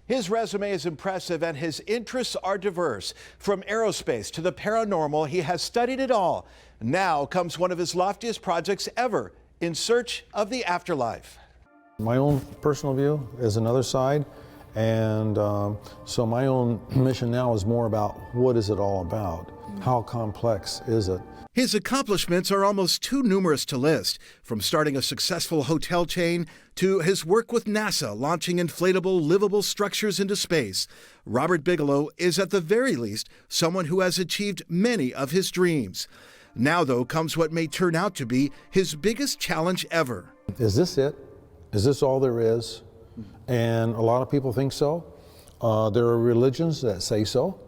His resume is impressive and his interests are diverse. From aerospace to the paranormal, he has studied it all. Now comes one of his loftiest projects ever, In Search of the Afterlife. My own personal view is another side, and so my own mission now is more about what is it all about? How complex is it? His accomplishments are almost too numerous to list, from starting a successful hotel chain to his work with NASA launching inflatable, livable structures into space. Robert Bigelow is at the very least someone who has achieved many of his dreams. Now, though, comes what may turn out to be his biggest challenge ever. Is this it? Is this all there is? And a lot of people think so. There are religions that say so.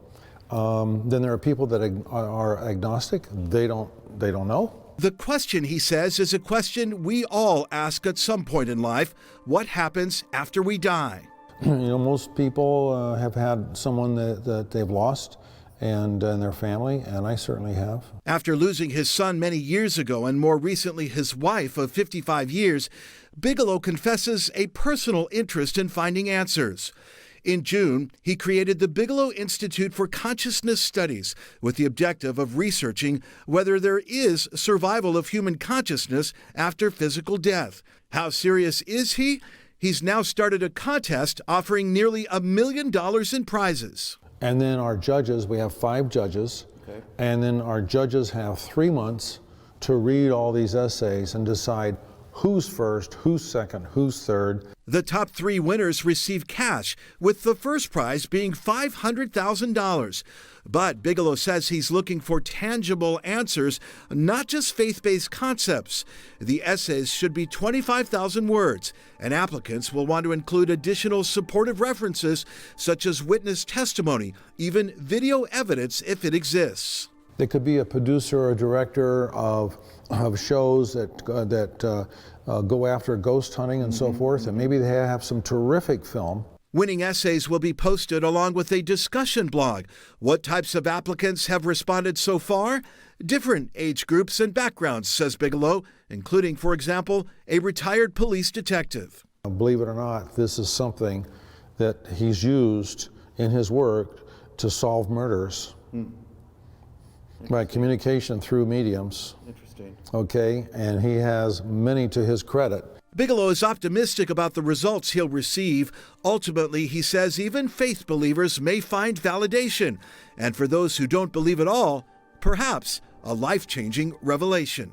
Then there are people that are agnostic. They don't know. The question, he says, is a question we all ask at some point in life. What happens after we die? You know, most people have had someone that they've lost and their family, and I certainly have. After losing his son many years ago and more recently his wife of 55 years, Bigelow confesses a personal interest in finding answers. In June, he created the Bigelow Institute for Consciousness Studies with the objective of researching whether there is survival of human consciousness after physical death. How serious is he? He's now started a contest offering nearly $1 million in prizes. And then our judges, we have 5 judges, okay. And then our judges have 3 months to read all these essays and decide who's first, who's second, who's third. The top 3 winners receive cash, with the first prize being $500,000. But Bigelow says he's looking for tangible answers, not just faith-based concepts. The essays should be 25,000 words, and applicants will want to include additional supportive references such as witness testimony, even video evidence if it exists. They could be a producer or a director of shows that go after ghost hunting and so forth, and maybe they have some terrific film. Winning essays will be posted along with a discussion blog. What types of applicants have responded so far? Different age groups and backgrounds, says Bigelow, including, for example, a retired police detective. Believe it or not, this is something that he's used in his work to solve murders. By communication through mediums. Interesting. Okay, and he has many to his credit. Bigelow is optimistic about the results he'll receive. Ultimately, he says even faith believers may find validation. And for those who don't believe at all, perhaps a life-changing revelation.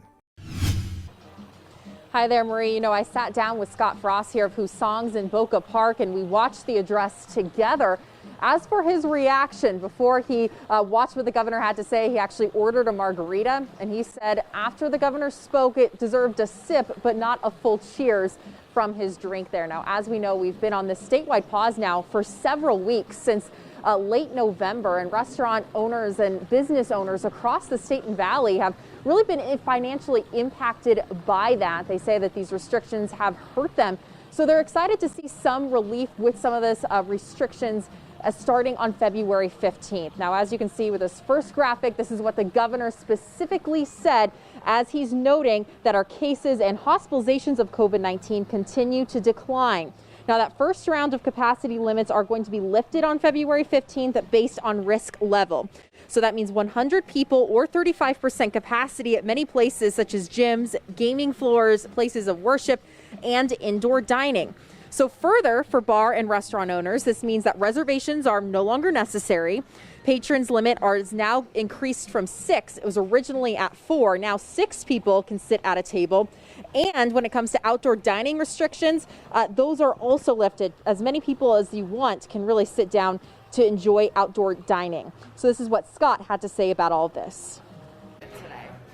Hi there, Marie. You know, I sat down with Scott Frost here of Whose Songs in Boca Park, and we watched the address together. As for his reaction before he watched what the governor had to say, he actually ordered a margarita, and he said after the governor spoke, it deserved a sip, but not a full cheers from his drink there. Now, as we know, we've been on this statewide pause now for several weeks since late November, and restaurant owners and business owners across the state and valley have really been financially impacted by that. They say that these restrictions have hurt them. So they're excited to see some relief with some of this restrictions starting on February 15th. Now, as you can see with this first graphic, this is what the governor specifically said as he's noting that our cases and hospitalizations of COVID-19 continue to decline. Now, that first round of capacity limits are going to be lifted on February 15th based on risk level. So that means 100 people or 35% capacity at many places such as gyms, gaming floors, places of worship, and indoor dining. So further, for bar and restaurant owners, this means that reservations are no longer necessary. Patrons limit is now increased from 6. It was originally at 4. Now 6 people can sit at a table. And when it comes to outdoor dining restrictions, those are also lifted. As many people as you want can really sit down to enjoy outdoor dining. So this is what Scott had to say about all of this.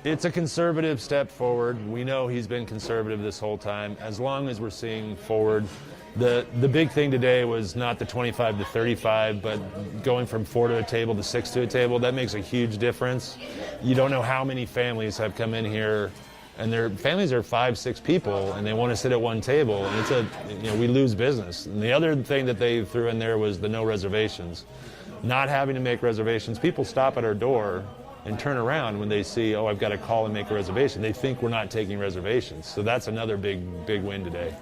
It's a conservative step forward. We know he's been conservative this whole time. As long as we're seeing forward, the big thing today was not the 25 to 35, but going from 4 to a table to 6 to a table. That makes a huge difference. You don't know how many families have come in here, and their families are 5, 6 people, and they want to sit at one table, and we lose business. And the other thing that they threw in there was the no reservations. Not having to make reservations. People stop at our door and turn around when they see, oh, I've got to call and make a reservation. They think we're not taking reservations. So that's another big win today.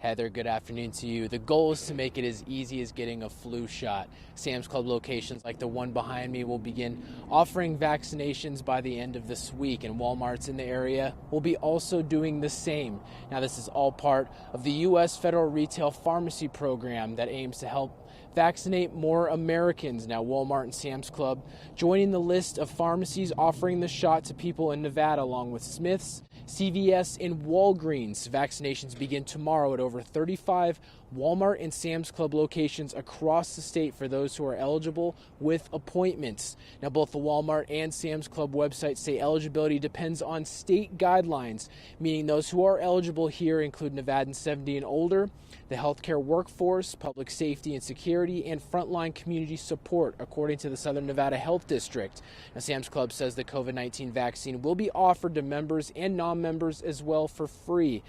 Heather, good afternoon to you. The goal is to make it as easy as getting a flu shot. Sam's Club locations like the one behind me will begin offering vaccinations by the end of this week, and Walmarts in the area will be also doing the same. Now, this is all part of the U.S. Federal Retail Pharmacy Program that aims to help vaccinate more Americans. Now, Walmart and Sam's Club joining the list of pharmacies offering the shot to people in Nevada, along with Smith's, CVS, and Walgreens. Vaccinations begin tomorrow at over 35 Walmart and Sam's Club locations across the state for those who are eligible with appointments. Now, both the Walmart and Sam's Club websites say eligibility depends on state guidelines, meaning those who are eligible here include Nevadans 70 and older, the healthcare workforce, public safety and security, and frontline community support, according to the Southern Nevada Health District. Now, Sam's Club says the COVID-19 vaccine will be offered to members and non-members as well for free.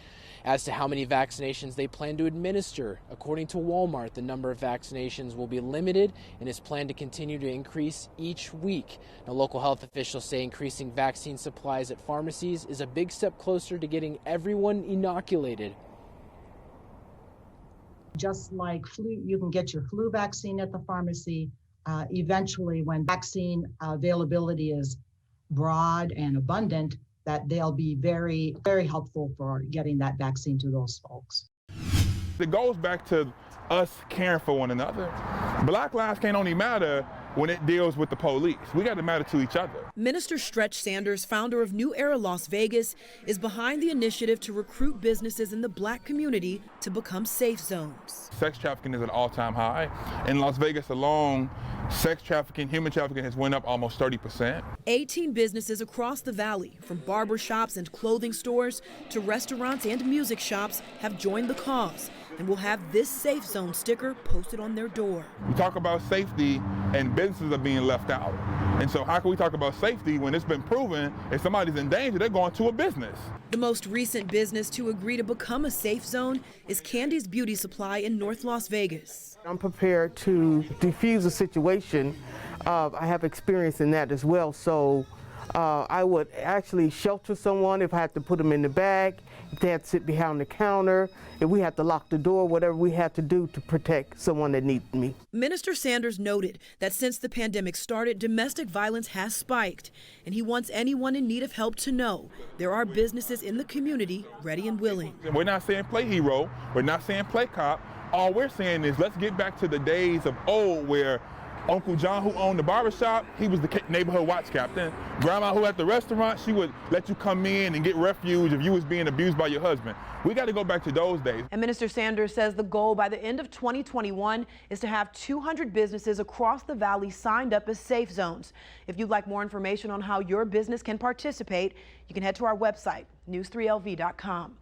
As to how many vaccinations they plan to administer, according to Walmart, the number of vaccinations will be limited and is planned to continue to increase each week. Now, local health officials say increasing vaccine supplies at pharmacies is a big step closer to getting everyone inoculated. Just like flu, you can get your flu vaccine at the pharmacy. Eventually, when vaccine availability is broad and abundant, that they'll be very, very helpful for getting that vaccine to those folks. It goes back to us caring for one another. Black lives can't only matter when it deals with the police. We got to matter to each other. Minister Stretch Sanders, founder of New Era Las Vegas, is behind the initiative to recruit businesses in the Black community to become safe zones. Sex trafficking is at an all-time high. In Las Vegas alone, sex trafficking, human trafficking has went up almost 30%. 18 businesses across the valley, from barbershops and clothing stores to restaurants and music shops, have joined the cause and will have this safe zone sticker posted on their door. We talk about safety and businesses are being left out. And so how can we talk about safety when it's been proven if somebody's in danger, they're going to a business? The most recent business to agree to become a safe zone is Candy's Beauty Supply in North Las Vegas. I'm prepared to defuse a situation. I have experience in that as well. So I would actually shelter someone if I had to put them in the bag, if they had to sit behind the counter, if we had to lock the door, whatever we had to do to protect someone that needs me. Minister Sanders noted that since the pandemic started, domestic violence has spiked, and he wants anyone in need of help to know there are businesses in the community ready and willing. We're not saying play hero, we're not saying play cop. All we're saying is let's get back to the days of old where Uncle John, who owned the barbershop, he was the neighborhood watch captain. Grandma, who at the restaurant, she would let you come in and get refuge if you was being abused by your husband. We got to go back to those days. And Minister Sanders says the goal by the end of 2021 is to have 200 businesses across the valley signed up as safe zones. If you'd like more information on how your business can participate, you can head to our website, news3lv.com.